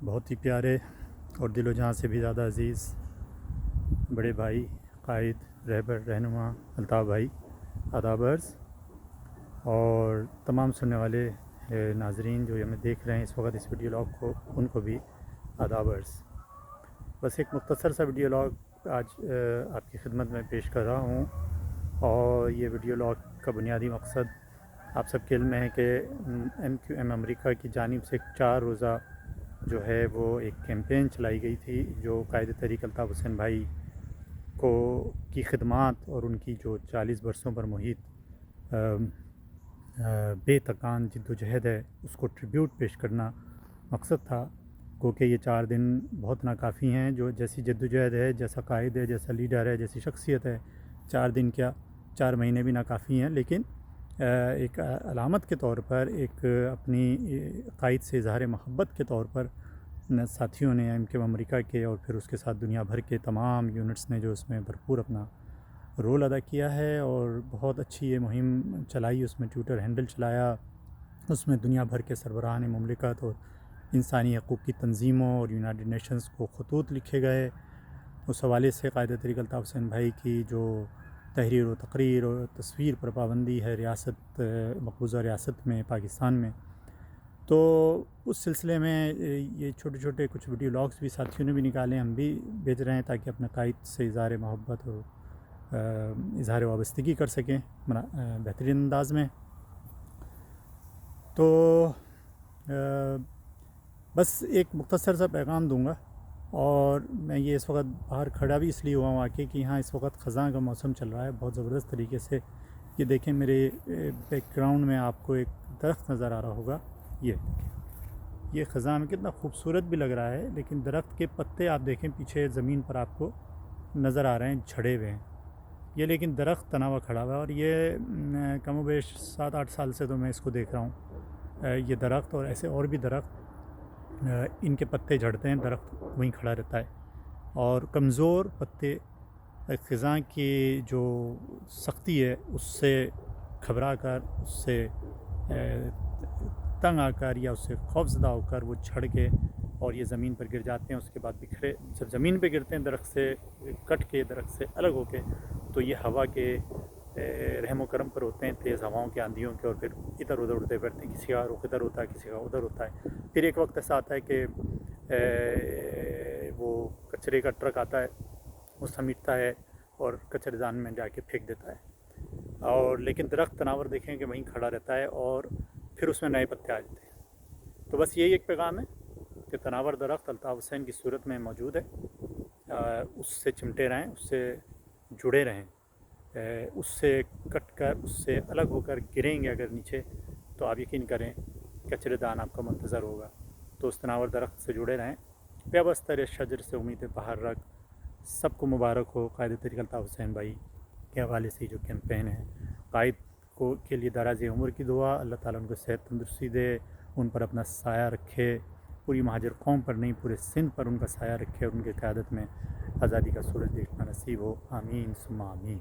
بہت ہی پیارے اور دل و جہاں سے بھی زیادہ عزیز بڑے بھائی، قائد، رہبر، رہنما الطاف بھائی، آداب عرض، اور تمام سننے والے ناظرین جو ہمیں دیکھ رہے ہیں اس وقت اس ویڈیو لاگ کو، ان کو بھی آداب عرض۔ بس ایک مختصر سا ویڈیو لاگ آج آپ کی خدمت میں پیش کر رہا ہوں، اور یہ ویڈیو لاگ کا بنیادی مقصد آپ سب کے علم میں ہے کہ MQM امریکہ کی جانب سے 4 روزہ جو ہے وہ ایک کیمپین چلائی گئی تھی، جو قائد تحریک الطاف حسین بھائی کی خدمات اور ان کی جو 40 برسوں پر محیط بے تکان جد و جہد ہے، اس کو ٹریبیوٹ پیش کرنا مقصد تھا۔ کیونکہ یہ 4 دن بہت ناکافی ہیں، جو جیسی جد و جہد ہے، جیسا قائد ہے، جیسا لیڈر ہے، جیسی شخصیت ہے، 4 دن کیا 4 مہینے بھی ناکافی ہیں، لیکن ایک علامت کے طور پر، ایک اپنی قائد سے اظہار محبت کے طور پر ساتھیوں نے MQM امریکہ کے اور پھر اس کے ساتھ دنیا بھر کے تمام یونٹس نے جو اس میں بھرپور اپنا رول ادا کیا ہے، اور بہت اچھی یہ مہم چلائی، اس میں ٹویٹر ہینڈل چلایا، اس میں دنیا بھر کے سربراہان مملکت اور انسانی حقوق کی تنظیموں اور یونائٹڈ نیشنز کو خطوط لکھے گئے۔ اس حوالے سے قائد تحریک الطاف حسین بھائی کی جو تحریر و تقریر اور تصویر پر پابندی ہے مقبوضہ ریاست میں، پاکستان میں، تو اس سلسلے میں یہ چھوٹے چھوٹے کچھ ویڈیو لاگس بھی ساتھیوں نے بھی نکالے، ہم بھی بھیج رہے ہیں تاکہ اپنے قائد سے اظہار محبت اور اظہار وابستگی کر سکیں بہترین انداز میں۔ تو بس ایک مختصر سا پیغام دوں گا، اور میں یہ اس وقت باہر کھڑا بھی اس لیے ہوا ہوں کہ یہاں اس وقت خزاں کا موسم چل رہا ہے بہت زبردست طریقے سے۔ یہ دیکھیں میرے بیک گراؤنڈ میں آپ کو ایک درخت نظر آ رہا ہوگا، یہ خزاں میں کتنا خوبصورت بھی لگ رہا ہے، لیکن درخت کے پتے آپ دیکھیں پیچھے زمین پر آپ کو نظر آ رہے ہیں، جھڑے ہوئے ہیں یہ، لیکن درخت تنا ہوا کھڑا ہوا ہے، اور یہ کم و بیش 7-8 سال سے تو میں اس کو دیکھ رہا ہوں، یہ درخت اور ایسے اور بھی درخت، ان کے پتے جھڑتے ہیں، درخت وہیں کھڑا رہتا ہے، اور کمزور پتے خزاں کی جو سختی ہے اس سے گھبرا کر، اس سے تنگ آ کر، یا اس سے خوفزدہ ہو کر وہ جھڑ کے اور یہ زمین پر گر جاتے ہیں۔ اس کے بعد بکھرے جب زمین پہ گرتے ہیں درخت سے کٹ کے، درخت سے الگ ہو کے، تو یہ ہوا کے رحم و کرم پر ہوتے ہیں، تیز ہواؤں کے، آندھیوں کے، اور پھر ادھر ادھر اڑتے پھرتے ہیں، کسی کا رخ ادھر ہوتا ہے، کسی کا ادھر ہوتا ہے۔ پھر ایک وقت ایسا آتا ہے کہ وہ کچرے کا ٹرک آتا ہے، وہ سمیٹتا ہے اور کچرے دان میں جا کے پھینک دیتا ہے، اور لیکن درخت تناور دیکھیں کہ وہیں کھڑا رہتا ہے، اور پھر اس میں نئے پتے آ جاتے ہیں۔ تو بس یہی ایک پیغام ہے کہ تناور درخت الطاف حسین کی صورت میں موجود ہے، اس سے چمٹے رہیں، اس سے جڑے رہیں، اس سے کٹ کر، اس سے الگ ہو کر گریں گے اگر نیچے، تو آپ یقین کریں کچرے دان آپ کا منتظر ہوگا۔ تو اس تناور درخت سے جڑے رہیں۔ پیوستر شجر سے امید بہار رکھ، سب کو مبارک ہو قائد تحریک الطاف حسین بھائی کے حوالے سے جو کیمپین ہے۔ قائد کے لیے دراز عمر کی دعا، اللہ تعالیٰ ان کو صحت تندرستی دے، ان پر اپنا سایہ رکھے، پوری مہاجر قوم پر نہیں پورے سندھ پر ان کا سایہ رکھے، اور ان کی قیادت میں آزادی کا سورج دیکھنا نصیب ہو، آمین ثم آمین۔